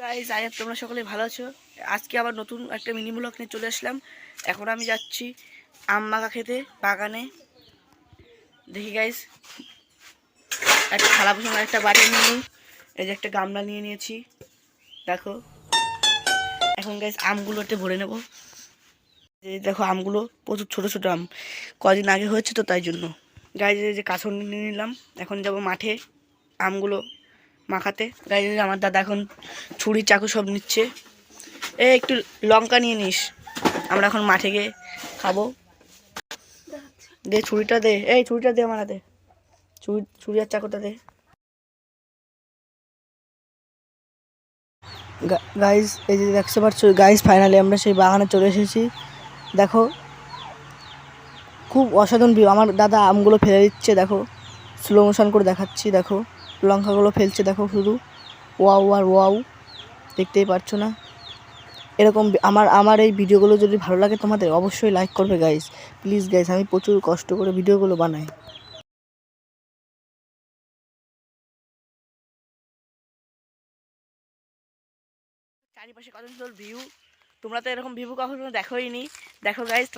Guys, I তোমরা সকলে ভালো আছো। আজকে আবার নতুন একটা মিনি ব্লগ নিয়ে চলে আসলাম। এখন আমি যাচ্ছি আম মাখা খেতে বাগানে। দেখি গাইস, একটা থালা বসানো, একটা বাটি নিয়ে নিই। এই যে একটা গামলা নিয়ে নিয়েছি, দেখো। এখন গাইস আমগুলোতে ভরে নেব। এই দেখো আমগুলো প্রচুর ছোট ছোট আম, কদিন আগে হয়েছে তো তাই জন্য। গাইস এই যে কাঁচন নিয়ে নিলাম, এখন যাব মাঠে আমগুলো মাখাতে। গাইস আমার দাদা এখন ছুরি চাকু সব নিচ্ছে। একটু লঙ্কা নিয়ে নিস, আমরা এখন মাঠে গিয়ে খাবো। দে ছুরিটা দে, এই ছুরিটা দে আমার হাতে, ছুরি আর চাকুটা দে। গাইস এই যে দেখতে পাচ্ছ গাইস, ফাইনালি আমরা সেই বাগানে চলে এসেছি। দেখো খুব অসাধারণ ভিউ। আমার দাদা আমগুলো ফেলে দিচ্ছে, দেখো স্লো মোশন করে দেখাচ্ছি। দেখো লঙ্কাগুলো ফেলছে, দেখো শুধু ওয়াও আর ওয়াও, দেখতেই পাচ্ছ না? এরকম আমার এই ভিডিওগুলো যদি ভালো লাগে তোমাদের, অবশ্যই লাইক করবে গাইস, প্লিজ গাইস। আমি প্রচুর কষ্ট করে ভিডিওগুলো বানাই। চারিপাশে কত সুন্দর ভিউ, তোমরা তো এরকম ভিউ কখনো দেখোই নি। দেখো গাইস,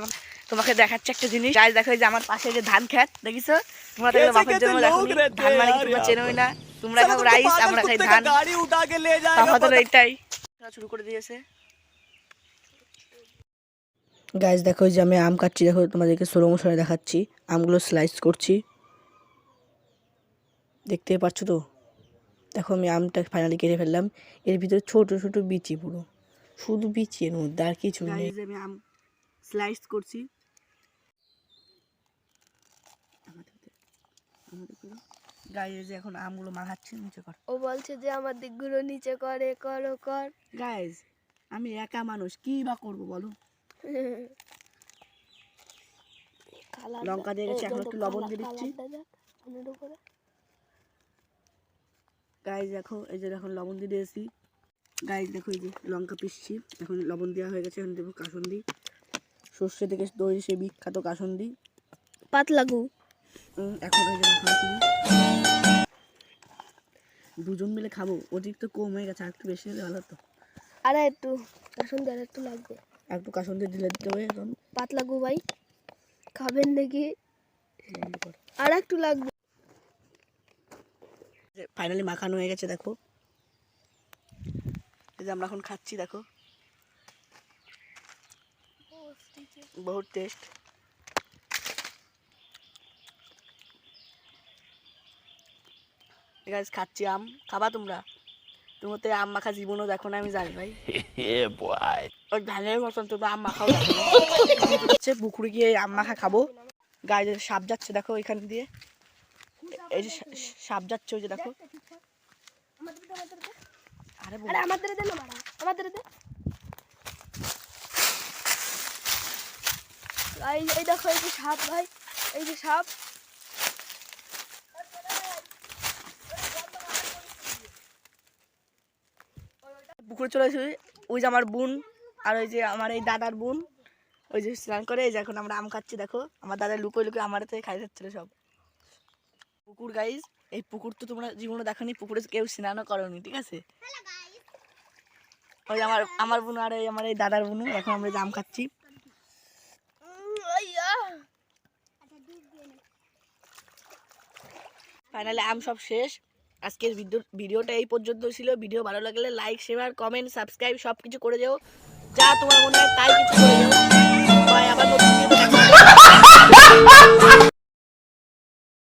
তোমাকে দেখাচ্ছে একটা জিনিস। গাইস দেখো, এই যে আমার পাশে যে ধান ক্ষেত দেখিছো, তোমরা তো বাপের জন্য দেখো, ধান মানে কি তোমরা চেনোই না। তোমরা খাও রাইস, আমরা খাই ধান, তফাৎ এটাই। শুরু করে দিয়েছে। গাইস দেখো, যে আমি আম কাটছি, দেখো তোমাদেরকে স্লো মোশনে দেখাচ্ছি। আমগুলো স্লাইস করছি, দেখতে পাচ্ছ তো? দেখো আমি আমটা ফাইনালি কেটে ফেললাম। এর ভিতরে ছোট ছোট বিচি, পুরো শুধু বিচি, এর মধ্যে আর কিছু নেই। আমি আম স্লাইস করছি। গাইস এখন আমগুলো মাখাচ্ছি, নিচে কর। ও বলছে যে আমার দিকগুলো নিচে করে করো কর। গাইস আমি একা মানুষ, কি বা করবো বলো? লঙ্কা দিয়ে গেছি, এখন একটু লবণ দিয়ে দিচ্ছি। গাইস দেখো, এই যে এখন লবণ দিয়ে দিয়েছি। গাইস দেখো, এই যে লঙ্কা পিসছি, এখন লবণ দেওয়া হয়ে গেছে। এখন দেবো কাসুন্দি, সর্ষে থেকে তৈরি সেই বিখ্যাত কাসুন্দি, পাতলা গু। এখন এই যে দুজন মিলে খাবো, অতিরিক্ত কম হয়ে গেছে, আর একটু বেশি হলে ভালো হতো। আরে একটু কাসুন্দি আর একটু লাগবে, একটু কাসুন্দি দিলে দিতে হবে। এখন পাতলা গু ভাই খাবেন নাকি? আর একটু লাগবে। ফাইনালি মাখানো হয়ে গেছে, দেখো এই যে আমরা এখন খাচ্ছি। দেখো বহুত টেস্ট। গাইস খাচ্ছি আম, খাবা তোমরা? তোমার তো আম মাখা জীবনও দেখো না, আমি জানি ভাই। ওই ধানের মতন তোমরা আম মাখাও দেখো না। হচ্ছে পুকুরে গিয়ে আম মাখা খাবো। গায়ে সাপ যাচ্ছে, দেখো এখান দিয়ে, এই যে সাপ যাচ্ছে, ওই যে দেখো। আরে আমাদের দে না মারা, আমাদের দে। এই দেখো, এই যে সাপ ভাই, এই যে সাপ। পুকুরে চলে এসেছি। ওই যে আমার বোন আর ওই যে আমার এই দাদার বোন, ওই যে স্নান করে। এই যে এখন আমরা আম খাচ্ছি, দেখো আমার দাদা লুকোয় লুকোয় আমার হাতে খাই যাচ্ছিল সব। পুকুর গাইজ, এই পুকুর তো তোমরা জীবনে দেখোনি, পুকুরে কেউ স্নানও করোনি, ঠিক আছে? ওই আমার বোন আর আমার এই দাদার বোন, এখন আমরা আম খাচ্ছি। ফাইনালি আম সব শেষ। আজকের ভিডিওটা এই পর্যন্ত ছিল। ভিডিও ভালো লাগলে লাইক, শেয়ার, কমেন্ট, সাবস্ক্রাইব সব কিছু করে যেও, যা তোমার মনে হয় তাই কিছু করে যেও।